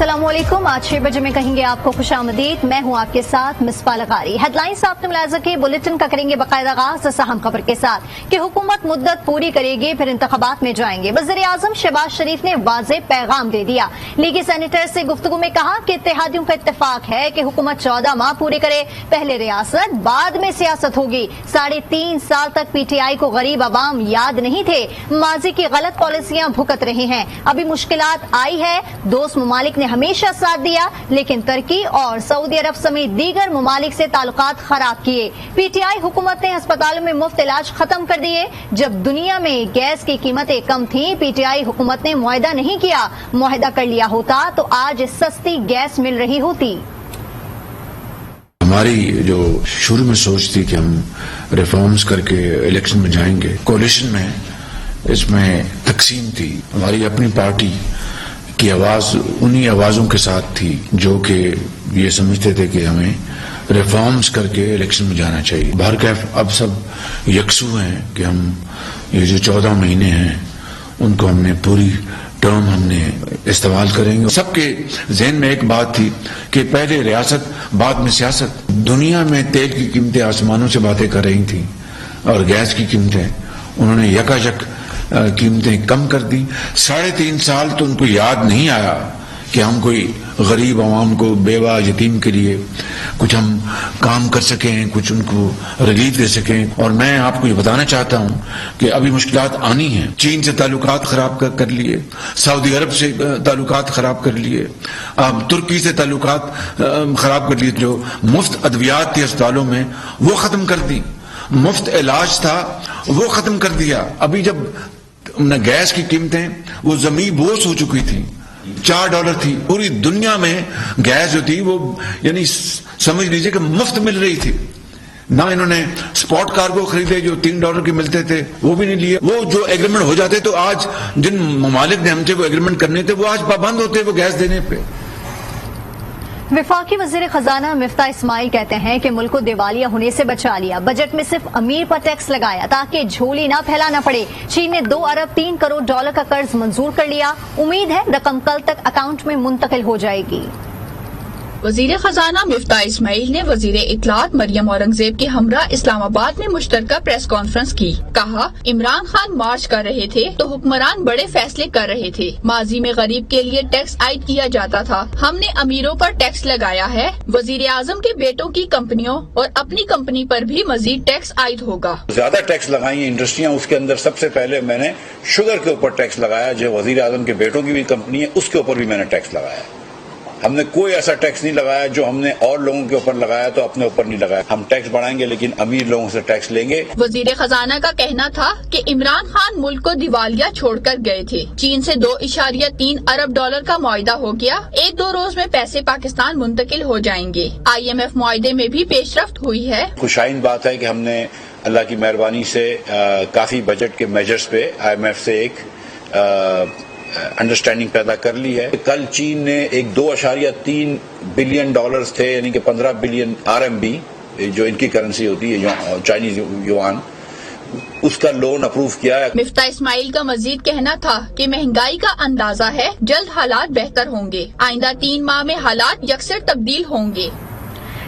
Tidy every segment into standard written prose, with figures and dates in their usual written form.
अस्सलाम वालेकुम। आज 6 बजे में कहेंगे आपको खुशामदीद। मैं हूं आपके साथ मिसबा लगारी। हेडलाइंस आपने मुलाज़ा की, बुलेटिन का करेंगे बाकायदा आगाज़ अहम खबर के साथ कि हुकूमत मुद्दत पूरी करेगी, फिर इंतखाबात में जाएंगे। वज़ीर आज़म शहबाज शरीफ ने वाज़ेह पैगाम दे दिया। लीगी सेनेटर से गुफ्तगू में कहा कि इत्तेहादियों का इत्तेफाक है कि हुकूमत 14 माह पूरे करे, पहले रियासत बाद में सियासत होगी। 3.5 साल तक PTI को गरीब अवाम याद नहीं थे, माजी की गलत पॉलिसियां भुगत रहे हैं। अभी मुश्किलात आई है, दोस्त ममालिक ने हमेशा साथ दिया, लेकिन तुर्की और सऊदी अरब समेत दीगर ममालिक से ताल्लुकात खराब किए। PTI हुकूमत ने अस्पतालों में मुफ्त इलाज खत्म कर दिए। जब दुनिया में गैस की कीमतें कम थी, PTI हुकूमत ने मुआहदा नहीं किया। मुआहदा कर लिया होता तो आज सस्ती गैस मिल रही होती। हमारी जो शुरू में सोच थी कि हम रिफॉर्म्स करके इलेक्शन में जाएंगे, कोalition में इसमें तकसीम थी। हमारी अपनी पार्टी की आवाज उन्हीं आवाजों के साथ थी जो कि ये समझते थे कि हमें रिफॉर्म्स करके इलेक्शन में जाना चाहिए। बहरकैफ अब सब यकसू हैं कि हम ये जो 14 महीने हैं उनको हमने पूरी टर्म हमने इस्तेमाल करेंगे। सबके ज़हन में एक बात थी कि पहले रियासत बाद में सियासत। दुनिया में तेल की कीमतें आसमानों से बातें कर रही थी और गैस की कीमतें उन्होंने यकायक कीमतें कम कर दी। 3.5 साल तो उनको याद नहीं आया कि हम कोई गरीब आवाम को, बेवा यतीम के लिए कुछ हम काम कर सकें, कुछ उनको रिलीफ दे सकें। और मैं आपको ये बताना चाहता हूं कि अभी मुश्किलात आनी हैं। चीन से ताल्लुकात खराब कर लिए, सऊदी अरब से ताल्लुकात खराब कर लिए, अब तुर्की से ताल्लुकात खराब कर लिए। जो मुफ्त अद्वियात थी अस्पतालों में वो खत्म कर दी, मुफ्त इलाज था वो खत्म कर दिया। अभी जब गैस की कीमतें वो जमीन बोस हो चुकी थी, $4 थी। पूरी दुनिया में गैस जो थी वो यानी समझ लीजिए कि मुफ्त मिल रही थी। ना इन्होंने स्पॉट कार्गो खरीदे जो $3 के मिलते थे, वो भी नहीं लिए। वो जो एग्रीमेंट हो जाते तो आज जिन ममालिक ने हमसे वो एग्रीमेंट करने थे वो आज पाबंद होते वो गैस देने पे। वफाकी वज़ीर खजाना मिफ्ता इस्माइल कहते हैं कि मुल्क को दिवालिया होने से बचा लिया। बजट में सिर्फ अमीर पर टैक्स लगाया ताकि झोली ना फैलाना पड़े। चीन ने $2 अरब 3 करोड़ का कर्ज मंजूर कर लिया। उम्मीद है रकम कल तक अकाउंट में मुंतकिल हो जाएगी। वजीर खजाना मिफ्ता इस्माइल ने वजीर इत्तलात मरियम औरंगजेब के हमरा इस्लामाबाद में मुश्तरका प्रेस कॉन्फ्रेंस की। कहा, इमरान खान मार्च कर रहे थे तो हुक्मरान बड़े फैसले कर रहे थे। माजी में गरीब के लिए टैक्स आयद किया जाता था, हमने अमीरों पर टैक्स लगाया है। वजीर आजम के बेटों की कंपनियों और अपनी कंपनी पर भी मजीद टैक्स आयद होगा। ज्यादा टैक्स लगाई इंडस्ट्रियां, उसके अंदर सबसे पहले मैंने शुगर के ऊपर टैक्स लगाया। जो वजीर आजम के बेटों की भी कंपनी है उसके ऊपर भी मैंने टैक्स लगाया। हमने कोई ऐसा टैक्स नहीं लगाया जो हमने और लोगों के ऊपर लगाया तो अपने ऊपर नहीं लगाया। हम टैक्स बढ़ाएंगे लेकिन अमीर लोगों से टैक्स लेंगे। वजीर खजाना का कहना था कि इमरान खान मुल्क को दिवालिया छोड़कर गए थे। चीन से $2.3 अरब का मुआहदा हो गया। 1-2 रोज में पैसे पाकिस्तान मुंतकिल हो जाएंगे। IMF मुआहदे में भी पेशरफ्त हुई है। खुशाइन बात है कि हमने अल्लाह की मेहरबानी से काफी बजट के मेजर्स पे IMF से एक अंडरस्टैंडिंग पैदा कर ली है। कल चीन ने एक $2.3 बिलियन थे, यानी कि 15 बिलियन RMB जो इनकी करेंसी होती है, चाइनीज युआन, उसका लोन अप्रूव किया है। मिफ्ता इस्माइल का मजीद कहना था कि महंगाई का अंदाजा है, जल्द हालात बेहतर होंगे। आइंदा 3 माह में हालात यकसर तब्दील होंगे।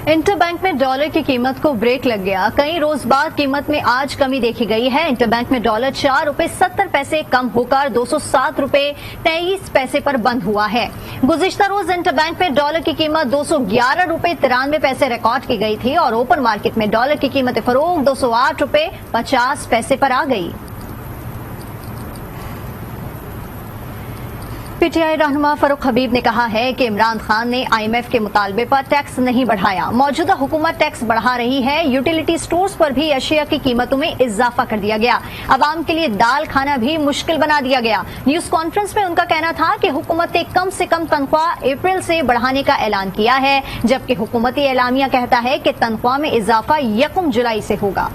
इंटरबैंक में डॉलर की कीमत को ब्रेक लग गया। कई रोज बाद कीमत में आज कमी देखी गई है। इंटरबैंक में डॉलर $4.70 कम होकर $207.23 पर बंद हुआ है। गुज़िश्ता रोज इंटरबैंक में डॉलर की कीमत $211.93 रिकॉर्ड की गई थी और ओपन मार्केट में डॉलर की कीमत फरोख्त $208.50 पर आ गई। PTI रहनुमा फारूक हबीब ने कहा है कि इमरान खान ने IMF के मुतालबे पर टैक्स नहीं बढ़ाया। मौजूदा हुकूमत टैक्स बढ़ा रही है। यूटिलिटी स्टोर्स पर भी अशिया की कीमतों में इजाफा कर दिया गया। अवाम के लिए दाल खाना भी मुश्किल बना दिया गया। न्यूज कॉन्फ्रेंस में उनका कहना था कि हुकूमत ने कम से कम तनख्वाह अप्रैल से बढ़ाने का ऐलान किया है, जबकि हुकूमती एलामिया कहता है कि तनख्वाह में इजाफा 1 जुलाई से होगा।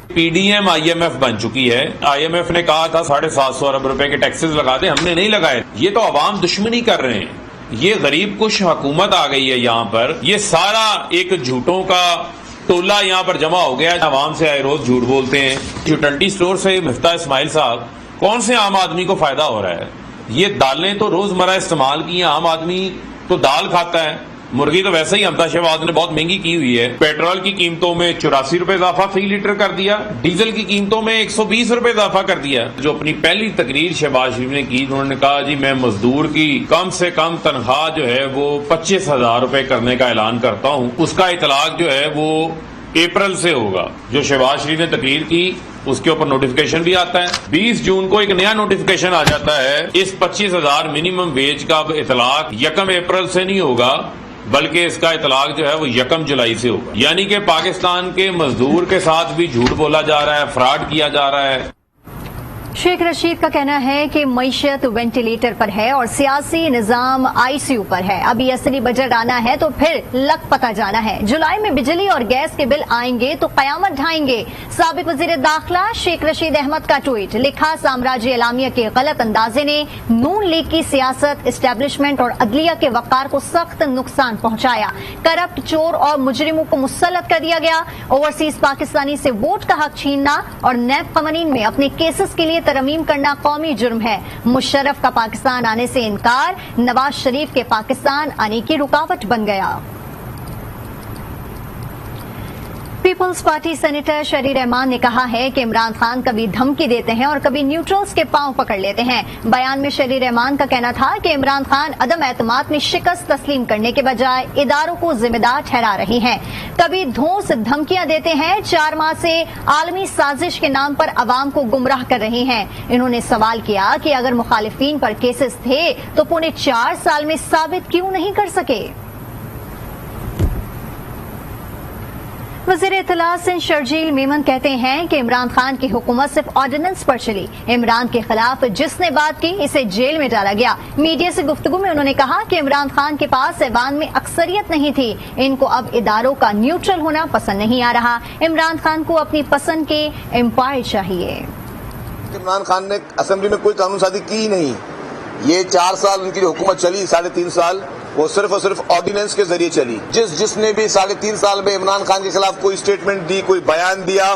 PDM IMF बन चुकी है। IMF ने कहा था 750 अरब रुपए के टैक्सेस लगा दे, हमने नहीं लगाए। ये तो अवाम दुश्मनी कर रहे हैं। ये गरीब कुछ हुकूमत आ गई है यहाँ पर। ये सारा एक झूठों का टोला यहाँ पर जमा हो गया। अवाम से आए रोज झूठ बोलते हैं। यूटिलिटी स्टोर से मिफ्ता इस्माइल साहब, कौन से आम आदमी को फायदा हो रहा है? یہ دالیں تو روزمرہ استعمال کی ہیں، عام آدمی تو دال کھاتا ہے، مرغی تو ویسے ہی امتا شہباز نے بہت مہنگی کی ہوئی ہے۔ پیٹرول کی قیمتوں میں 84 روپے اضافہ فی لیٹر کر دیا، ڈیزل کی قیمتوں میں 120 روپے اضافہ کر دیا۔ جو اپنی پہلی تقریر شہباز شریف نے کی، انہوں نے کہا جی میں مزدور کی کم سے کم تنخواہ جو ہے وہ 25,000 روپے کرنے کا اعلان کرتا ہوں، اس کا اطلاق جو ہے وہ اپریل سے ہوگا۔ جو شہباز شریف نے تقریر کی اس کے اوپر نوٹیفیکیشن بھی آتا ہے، 20 جون کو ایک نیا نوٹیفیکیشن آ جاتا ہے۔ اس 25,000 منیمم ویج کا اب اطلاق 1 اپریل سے نہیں ہوگا بلکہ اس کا اطلاق جو ہے وہ 1 جولائی سے ہوگا۔ یعنی کہ پاکستان کے مزدور کے ساتھ بھی جھوٹ بولا جا رہا ہے، فراڈ کیا جا رہا ہے۔ شیخ رشید کا کہنا ہے کہ معیشت وینٹیلیٹر پر ہے اور سیاسی نظام ICU پر ہے۔ ابھی اصلی بجٹ آنا ہے تو پھر لگ پتہ جانا ہے۔ جولائی میں بجلی اور گیس کے بل آئیں گے تو قیامت ڈھائیں گے۔ سابق وزیر داخلہ شیخ رشید احمد کا ٹویٹ، لکھا سامراجی اعلامیہ کے غلط اندازے نے نون لیگ کی سیاست، اسٹیبلشمنٹ اور عدلیہ کے وقار کو سخت نقصان پہنچایا۔ کرپٹ، چور اور مجرموں کو مسلط کر دیا گیا۔ اوورسیز پاکستانی سے ووٹ کا حق چھیننا اور نیب قوانین میں اپنے کیسز کے لیے ترمیم کرنا قومی جرم ہے۔ مشرف کا پاکستان آنے سے انکار نواز شریف کے پاکستان آنے کی رکاوٹ بن گیا۔ پیپلز پارٹی سینیٹر شہری رحمان نے کہا ہے کہ عمران خان کبھی دھمکی دیتے ہیں اور کبھی نیوٹرلز کے پاؤں پکڑ لیتے ہیں۔ بیان میں شہری رحمان کا کہنا تھا کہ عمران خان عدم اعتماد میں شکست تسلیم کرنے کے بجائے اداروں کو ذمہ دار ٹھہرا رہی ہیں، کبھی دھونس دھمکیاں دیتے ہیں، 4 ماہ سے عالمی سازش کے نام پر عوام کو گمراہ کر رہی ہیں۔ انہوں نے سوال کیا کہ اگر مخالفین پر کیسز تھے تو پونے 4 سال میں ثابت کیوں نہیں کر سکے؟ وزیر اطلاع سندھ شرجیل میمن کہتے ہیں کہ عمران خان کی حکومت صرف آرڈیننس پر چلی۔ عمران کے خلاف جس نے بات کی اسے جیل میں ڈالا گیا۔ میڈیا سے گفتگو میں انہوں نے کہا کہ عمران خان کے پاس ایوان میں اکثریت نہیں تھی، ان کو اب اداروں کا نیوٹرل ہونا پسند نہیں آ رہا۔ عمران خان کو اپنی پسند کے امپائر چاہیے۔ عمران خان نے اسمبلی میں کوئی قانون سازی کی نہیں۔ یہ 4 سال ان کی جو حکومت چلی، 3.5 سال، وہ صرف اور صرف آرڈیننس کے ذریعے چلی۔ جس نے بھی 3.5 سال میں عمران خان کے خلاف کوئی اسٹیٹمنٹ دی، کوئی بیان دیا،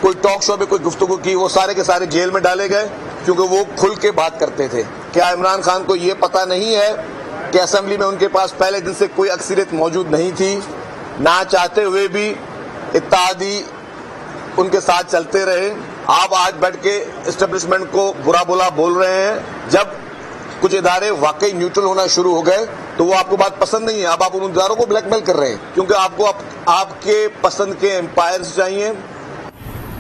کوئی ٹاک شو میں کوئی گفتگو کی، وہ سارے کے سارے جیل میں ڈالے گئے، کیونکہ وہ کھل کے بات کرتے تھے۔ کیا عمران خان کو یہ پتہ نہیں ہے کہ اسمبلی میں ان کے پاس پہلے دن سے کوئی اکثریت موجود نہیں تھی؟ نہ چاہتے ہوئے بھی اتحادی ان کے ساتھ چلتے رہے۔ آپ آج بیٹھ کے اسٹیبلشمنٹ کو برا بلا بول رہے ہیں۔ جب کچھ ادارے واقعی نیوٹرل ہونا شروع ہو گئے تو وہ آپ کو بات پسند نہیں ہے، اب آپ ان اداروں کو بلیک میل کر رہے ہیں، کیونکہ آپ کو آپ کے پسند کے امپائرز چاہیے۔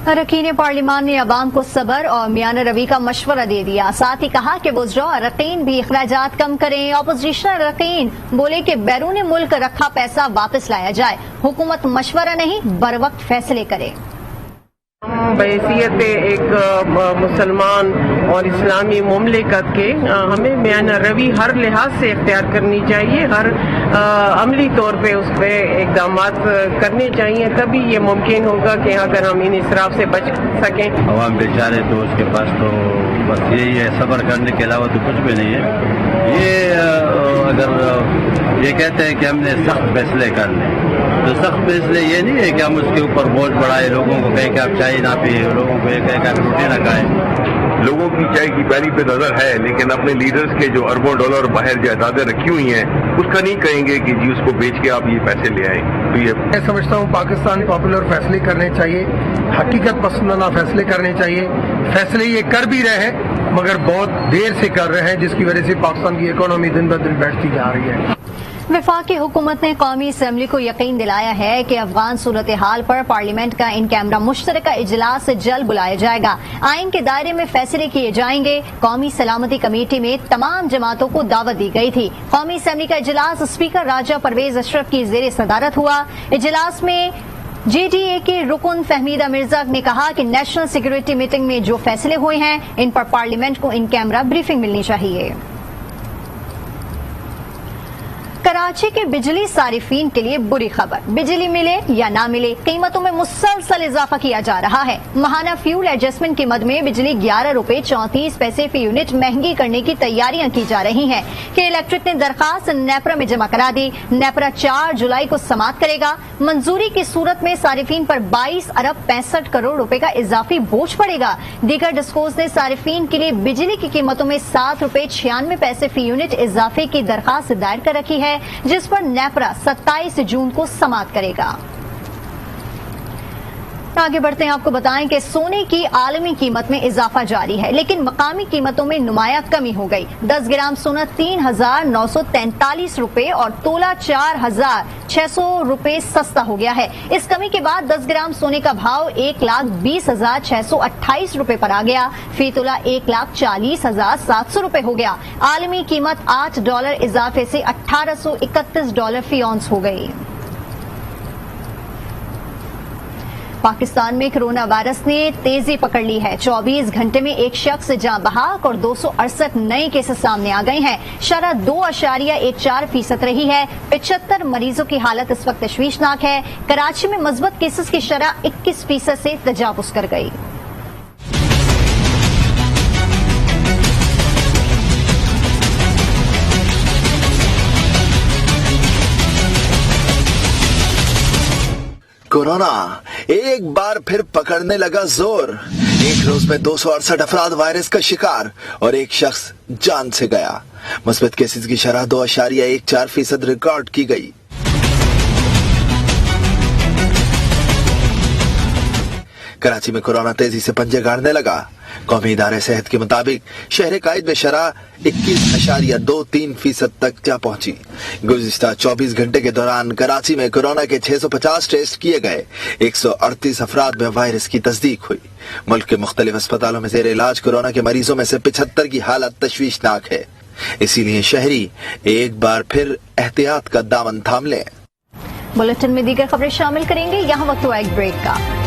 اراکین پارلیمان نے عوام کو صبر اور میانہ روی کا مشورہ دے دیا، ساتھ ہی کہا کہ وزراء اراکین بھی اخراجات کم کریں۔ اپوزیشن اراکین بولے کہ بیرون ملک رکھا پیسہ واپس لایا جائے، حکومت مشورہ نہیں بروقت فیصلے کرے۔ بحیثیت ایک مسلمان اور اسلامی مملکت کے ہمیں میانہ روی ہر لحاظ سے اختیار کرنی چاہیے، ہر عملی طور پہ اس پہ اقدامات کرنے چاہیے، تبھی یہ ممکن ہوگا کہ اگر ہم ان اسراف سے بچ سکیں۔ عوام بیچارے تو اس کے پاس تو بس یہی ہے، صبر کرنے کے علاوہ تو کچھ بھی نہیں ہے۔ یہ اگر یہ کہتے ہیں کہ ہم نے سخت فیصلے کرنے، تو سخت فیصلے یہ نہیں ہے کہ ہم اس کے اوپر بوجھ بڑھائے، لوگوں کو کہیں کہ آپ چائے نہ پیے، لوگوں کو یہ کہیں کہ آپ روٹی نہ کھائیں۔ لوگوں کی چائے کی پیالی پہ نظر ہے، لیکن اپنے لیڈرز کے جو اربوں ڈالر باہر جائیدادیں رکھی ہوئی ہیں اس کا نہیں کہیں گے کہ جی اس کو بیچ کے آپ یہ پیسے لے آئیں۔ تو یہ میں سمجھتا ہوں پاکستان پاپولر فیصلے کرنے چاہیے، حقیقت پسندانہ فیصلے کرنے چاہیے۔ فیصلے یہ کر بھی رہے ہیں مگر بہت دیر سے کر رہے ہیں، جس کی وجہ سے پاکستان کی اکانومی دن بدن بیٹھتی جا رہی ہے۔ وفاقی حکومت نے قومی اسمبلی کو یقین دلایا ہے کہ افغان صورتحال پر پارلیمنٹ کا ان کیمرہ مشترکہ اجلاس جلد بلایا جائے گا، آئین کے دائرے میں فیصلے کیے جائیں گے۔ قومی سلامتی کمیٹی میں تمام جماعتوں کو دعوت دی گئی تھی۔ قومی اسمبلی کا اجلاس اسپیکر راجہ پرویز اشرف کی زیر صدارت ہوا۔ اجلاس میں JDA کے رکن فہمیدہ مرزا نے کہا کہ نیشنل سیکورٹی میٹنگ میں جو فیصلے ہوئے ہیں ان پر پارلیمنٹ کو ان کیمرہ بریفنگ ملنی چاہیے۔ कराची के बिजली सारिफीन के लिए बुरी खबर। बिजली मिले या ना मिले, कीमतों में मुसलसल इजाफा किया जा रहा है। माहाना फ्यूल एडजस्टमेंट की मद में बिजली 11 रुपए 34 पैसे फी यूनिट महंगी करने की तैयारियां की जा रही हैं कि इलेक्ट्रिक ने दरखास्त नेपरा में जमा करा दी। नेपरा 4 जुलाई को समाप्त करेगा। मंजूरी की सूरत में सारिफीन पर 22 अरब 65 करोड़ रुपए का इजाफी बोझ पड़ेगा। दीगर डिस्कोज ने सारिफीन के लिए बिजली की कीमतों में 7 रुपए 96 पैसे फी यूनिट इजाफे की दरखास्त दायर कर रखी है, जिस पर नेपरा 27 जून को समाप्त करेगा। आगे बढ़ते हैं, आपको बताएं कि सोने की आलमी कीमत में इजाफा जारी है, लेकिन मकामी कीमतों में नुमाया कमी हो गई। 10 ग्राम सोना 3,943 रुपए और तोला 4,600 रुपए सस्ता हो गया है। इस कमी के बाद 10 ग्राम सोने का भाव 1,20,628 रुपए पर आ गया। फी तोला 1,40,700 रुपए हो गया। आलमी कीमत $8 इजाफे से $1,831 फी औंस हो गई। पाकिस्तान में कोरोना वायरस ने तेजी पकड़ ली है। 24 घंटे में एक शख्स जाँ बहक और 268 नए केसेस सामने आ गए हैं। शरह 2.14% रही है। 75 मरीजों की हालत इस वक्त तशवीशनाक है। कराची में मज़बूत केसेस की शरह 21% से तजावुज कर गई। कोरोना एक बार फिर पकड़ने लगा जोर। एक रोज में 268 अफराद वायरस का शिकार और एक शख्स जान से गया। मुस्बत केसेस की शरह 2.14% रिकॉर्ड की गई। कराची में कोरोना तेजी से पंजे गाड़ने लगा। कौमी इदारे सेहत के मुताबिक शहर कायद में शरह 21.23% तक जा पहुंची। गुज़िश्ता 24 घंटे के दौरान कराची में कोरोना के 650 टेस्ट किए गए। 138 अफराद में वायरस की तस्दीक हुई। मुल्क के मुख्तलिफ अस्पतालों में ज़ेर इलाज कोरोना के मरीजों में से 75 की हालत तशवीशनाक है। इसीलिए शहरी एक बार फिर एहतियात का दामन थाम लें। बुलेटिन में दीगर खबरें शामिल करेंगे। यहाँ वक्त हुआ एक ब्रेक का।